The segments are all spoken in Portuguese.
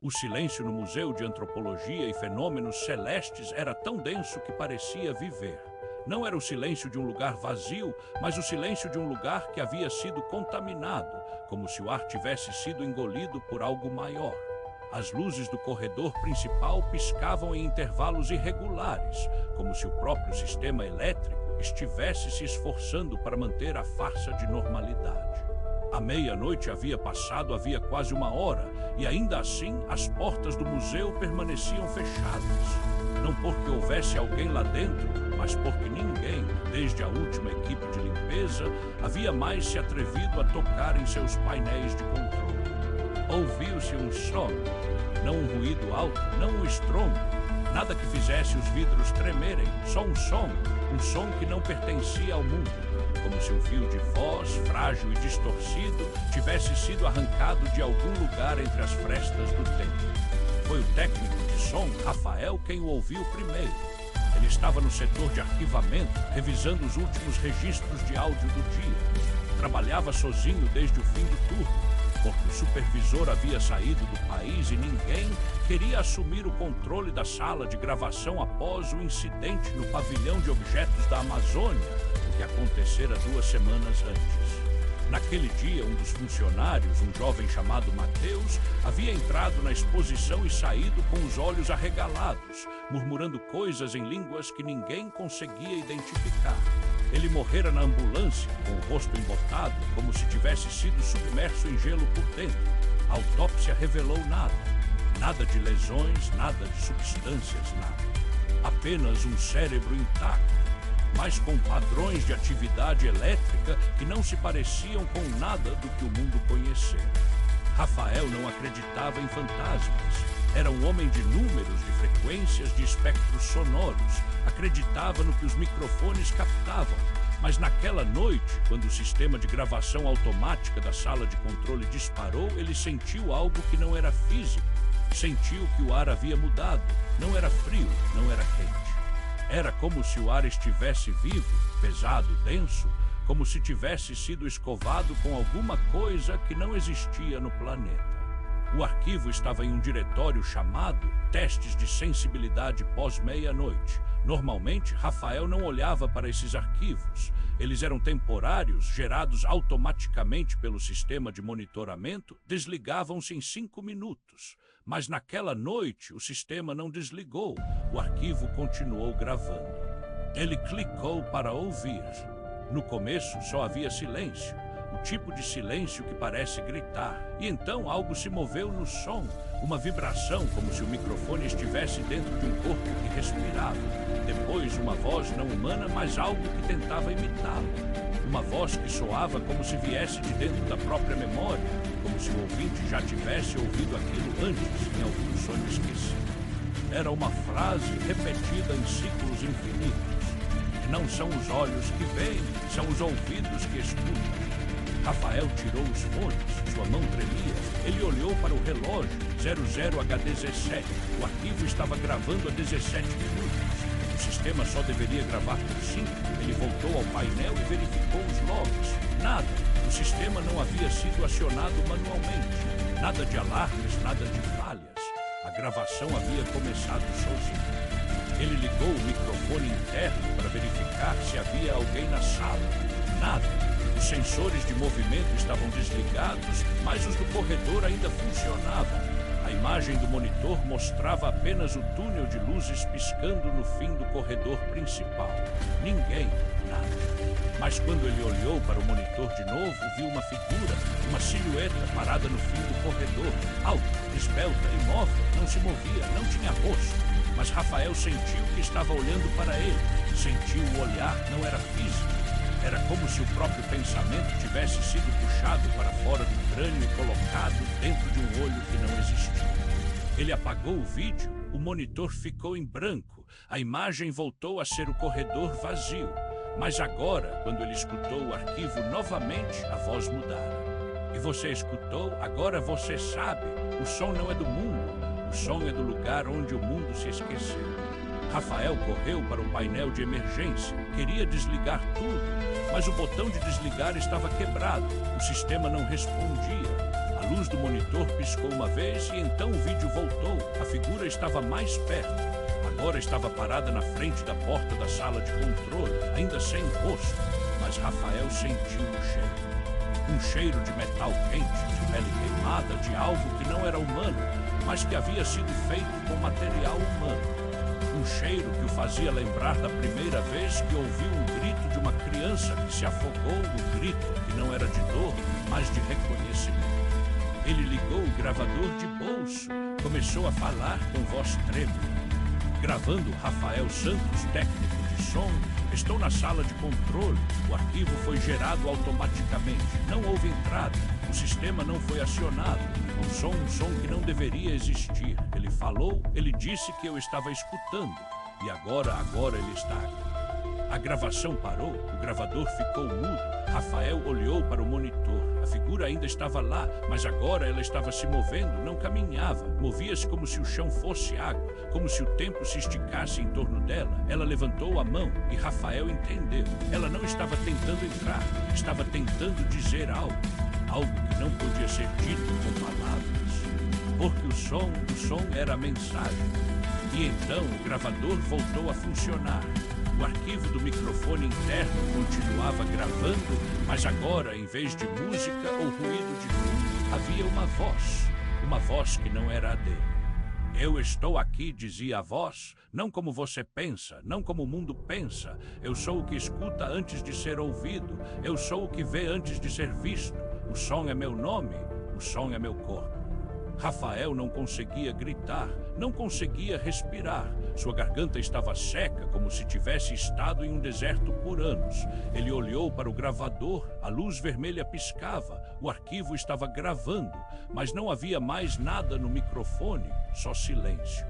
O silêncio no Museu de Antropologia e Fenômenos Celestes era tão denso que parecia viver. Não era o silêncio de um lugar vazio, mas o silêncio de um lugar que havia sido contaminado, como se o ar tivesse sido engolido por algo maior. As luzes do corredor principal piscavam em intervalos irregulares, como se o próprio sistema elétrico estivesse se esforçando para manter a farsa de normalidade. A meia-noite havia passado havia quase uma hora, e ainda assim as portas do museu permaneciam fechadas. Não porque houvesse alguém lá dentro, mas porque ninguém, desde a última equipe de limpeza, havia mais se atrevido a tocar em seus painéis de controle. Ouviu-se um som, não um ruído alto, não um estrondo, nada que fizesse os vidros tremerem, só um som que não pertencia ao mundo, como se um fio de voz, frágil e distorcido, tivesse sido arrancado de algum lugar entre as frestas do templo. Foi o técnico de som, Rafael, quem o ouviu primeiro. Ele estava no setor de arquivamento, revisando os últimos registros de áudio do dia. Trabalhava sozinho desde o fim do turno, porque o supervisor havia saído do país e ninguém queria assumir o controle da sala de gravação após o incidente no pavilhão de objetos da Amazônia, o que acontecera 2 semanas antes. Naquele dia, um dos funcionários, um jovem chamado Mateus, havia entrado na exposição e saído com os olhos arregalados, murmurando coisas em línguas que ninguém conseguia identificar. Ele morrera na ambulância, com o rosto embotado, como se tivesse sido submerso em gelo por dentro. A autópsia revelou nada. Nada de lesões, nada de substâncias, nada. Apenas um cérebro intacto, mas com padrões de atividade elétrica que não se pareciam com nada do que o mundo conhecera. Rafael não acreditava em fantasmas. Era um homem de números, de frequências, de espectros sonoros. Acreditava no que os microfones captavam. Mas naquela noite, quando o sistema de gravação automática da sala de controle disparou, ele sentiu algo que não era físico. Sentiu que o ar havia mudado. Não era frio, não era quente. Era como se o ar estivesse vivo, pesado, denso, como se tivesse sido escovado com alguma coisa que não existia no planeta. O arquivo estava em um diretório chamado Testes de Sensibilidade Pós-Meia-Noite. Normalmente, Rafael não olhava para esses arquivos. Eles eram temporários, gerados automaticamente pelo sistema de monitoramento, desligavam-se em 5 minutos. Mas naquela noite, o sistema não desligou. O arquivo continuou gravando. Ele clicou para ouvir. No começo, só havia silêncio. O tipo de silêncio que parece gritar. E então algo se moveu no som, uma vibração como se o microfone estivesse dentro de um corpo que respirava. Depois uma voz não humana, mas algo que tentava imitá-lo. Uma voz que soava como se viesse de dentro da própria memória, como se o ouvinte já tivesse ouvido aquilo antes, em algum sonho esquecido. Era uma frase repetida em ciclos infinitos. Não são os olhos que veem, são os ouvidos que escutam. Rafael tirou os fones, sua mão tremia. Ele olhou para o relógio, 00H17. O arquivo estava gravando a 17 minutos. O sistema só deveria gravar por 5. Ele voltou ao painel e verificou os logs. Nada. O sistema não havia sido acionado manualmente. Nada de alarmes, nada de falhas. A gravação havia começado sozinha. Ele ligou o microfone interno para verificar se havia alguém na sala. Nada. Os sensores de movimento estavam desligados, mas os do corredor ainda funcionavam. A imagem do monitor mostrava apenas o túnel de luzes piscando no fim do corredor principal. Ninguém, nada. Mas quando ele olhou para o monitor de novo, viu uma figura, uma silhueta parada no fim do corredor, alta, esbelta, imóvel, não se movia, não tinha rosto. Mas Rafael sentiu que estava olhando para ele. Sentiu o olhar, não era físico. Era como se o próprio pensamento tivesse sido puxado para fora do crânio e colocado dentro de um olho que não existia. Ele apagou o vídeo, o monitor ficou em branco, a imagem voltou a ser o corredor vazio. Mas agora, quando ele escutou o arquivo novamente, a voz mudara. E você escutou, agora você sabe, o som não é do mundo, o som é do lugar onde o mundo se esqueceu. Rafael correu para o painel de emergência, queria desligar tudo, mas o botão de desligar estava quebrado, o sistema não respondia. A luz do monitor piscou uma vez e então o vídeo voltou. A figura estava mais perto. Agora estava parada na frente da porta da sala de controle, ainda sem rosto. Mas Rafael sentiu o cheiro. Um cheiro de metal quente, de pele queimada, de algo que não era humano, mas que havia sido feito com material humano. Um cheiro que o fazia lembrar da primeira vez que ouviu um grito de uma criança que se afogou, um grito que não era de dor, mas de reconhecimento. Ele ligou o gravador de bolso, começou a falar com voz trêmula. Gravando Rafael Santos, técnico de som, estou na sala de controle. O arquivo foi gerado automaticamente. Não houve entrada. O sistema não foi acionado. Um som que não deveria existir. Ele falou, ele disse que eu estava escutando. E agora ele está aqui. A gravação parou, o gravador ficou mudo. Rafael olhou para o monitor. A figura ainda estava lá, mas agora ela estava se movendo, não caminhava. Movia-se como se o chão fosse água, como se o tempo se esticasse em torno dela. Ela levantou a mão e Rafael entendeu. Ela não estava tentando entrar, estava tentando dizer algo. Algo que não podia ser dito com palavras. Porque o som era a mensagem. E então o gravador voltou a funcionar. O arquivo do microfone interno continuava gravando, mas agora, em vez de música ou ruído de fundo, havia uma voz que não era a dele. Eu estou aqui, dizia a voz, não como você pensa, não como o mundo pensa. Eu sou o que escuta antes de ser ouvido, eu sou o que vê antes de ser visto. O som é meu nome, o som é meu corpo. Rafael não conseguia gritar, não conseguia respirar. Sua garganta estava seca, como se tivesse estado em um deserto por anos. Ele olhou para o gravador, a luz vermelha piscava, o arquivo estava gravando, mas não havia mais nada no microfone, só silêncio.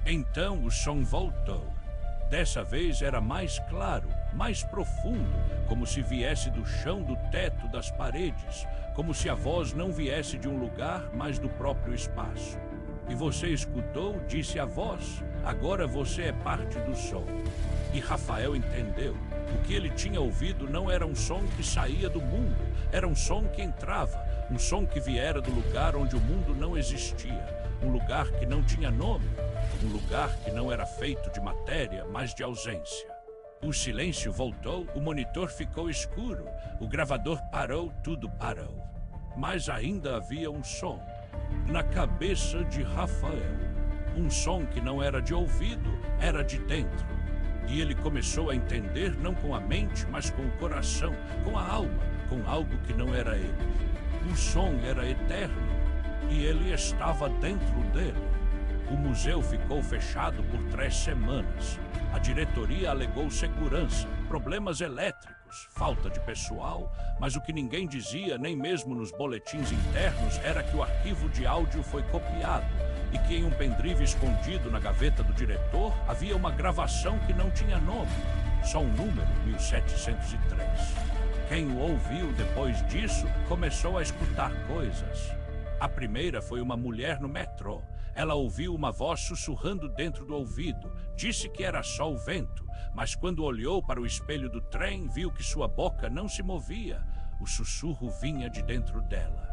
Então o som voltou. Dessa vez era mais claro, mais profundo, como se viesse do chão, do teto, das paredes, como se a voz não viesse de um lugar, mas do próprio espaço. E você escutou, disse a voz, agora você é parte do som. E Rafael entendeu. O que ele tinha ouvido não era um som que saía do mundo, era um som que entrava, um som que viera do lugar onde o mundo não existia, um lugar que não tinha nome, um lugar que não era feito de matéria, mas de ausência. O silêncio voltou, o monitor ficou escuro, o gravador parou, tudo parou. Mas ainda havia um som, na cabeça de Rafael. Um som que não era de ouvido, era de dentro. E ele começou a entender não com a mente, mas com o coração, com a alma, com algo que não era ele. O som era eterno e ele estava dentro dele. O museu ficou fechado por 3 semanas. A diretoria alegou segurança, problemas elétricos, falta de pessoal, mas o que ninguém dizia, nem mesmo nos boletins internos, era que o arquivo de áudio foi copiado e que em um pendrive escondido na gaveta do diretor havia uma gravação que não tinha nome, só um número, 1703. Quem o ouviu depois disso começou a escutar coisas. A primeira foi uma mulher no metrô. Ela ouviu uma voz sussurrando dentro do ouvido. Disse que era só o vento, mas quando olhou para o espelho do trem, viu que sua boca não se movia. O sussurro vinha de dentro dela.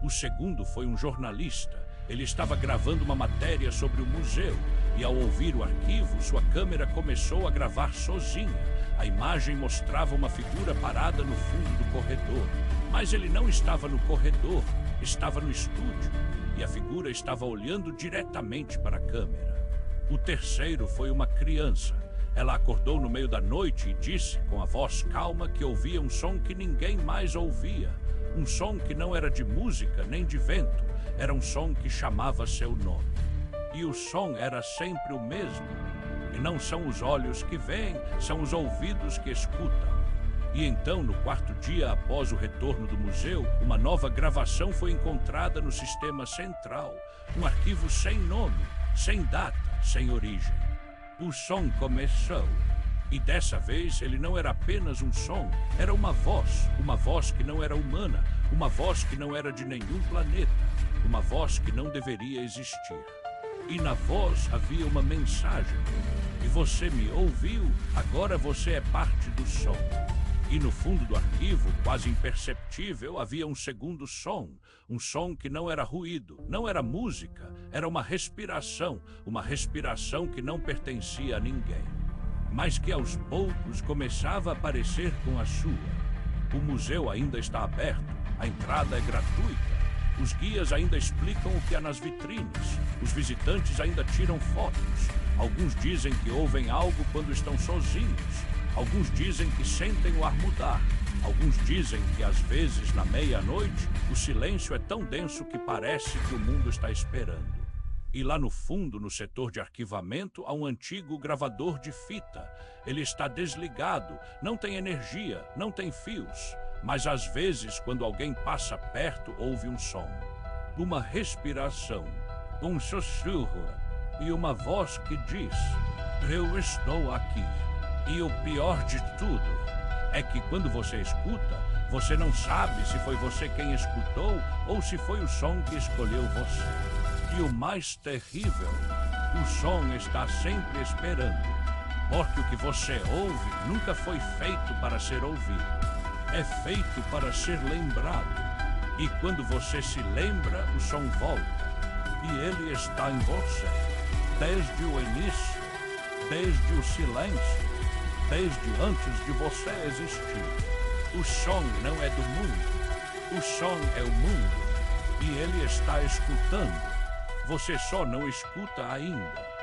O segundo foi um jornalista. Ele estava gravando uma matéria sobre o museu e, ao ouvir o arquivo, sua câmera começou a gravar sozinha. A imagem mostrava uma figura parada no fundo do corredor. Mas ele não estava no corredor, estava no estúdio. E a figura estava olhando diretamente para a câmera. O terceiro foi uma criança. Ela acordou no meio da noite e disse, com a voz calma, que ouvia um som que ninguém mais ouvia. Um som que não era de música nem de vento. Era um som que chamava seu nome. E o som era sempre o mesmo. E não são os olhos que veem, são os ouvidos que escutam. E então, no 4º dia após o retorno do museu, uma nova gravação foi encontrada no sistema central. Um arquivo sem nome, sem data, sem origem. O som começou. E dessa vez ele não era apenas um som, era uma voz que não era humana, uma voz que não era de nenhum planeta, uma voz que não deveria existir. E na voz havia uma mensagem. E você me ouviu, agora você é parte do som. E no fundo do arquivo, quase imperceptível, havia um segundo som. Um som que não era ruído, não era música, era uma respiração que não pertencia a ninguém, mas que aos poucos começava a parecer com a sua. O museu ainda está aberto, a entrada é gratuita. Os guias ainda explicam o que há nas vitrines. Os visitantes ainda tiram fotos. Alguns dizem que ouvem algo quando estão sozinhos. Alguns dizem que sentem o ar mudar. Alguns dizem que, às vezes, na meia-noite, o silêncio é tão denso que parece que o mundo está esperando. E lá no fundo, no setor de arquivamento, há um antigo gravador de fita. Ele está desligado, não tem energia, não tem fios. Mas às vezes, quando alguém passa perto, ouve um som. Uma respiração, um sussurro e uma voz que diz: "Eu estou aqui." E o pior de tudo é que quando você escuta, você não sabe se foi você quem escutou ou se foi o som que escolheu você. E o mais terrível, o som está sempre esperando, porque o que você ouve nunca foi feito para ser ouvido. É feito para ser lembrado. E quando você se lembra, o som volta. E ele está em você, desde o início, desde o silêncio, desde antes de você existir. O som não é do mundo. O som é o mundo. E ele está escutando. Você só não escuta ainda.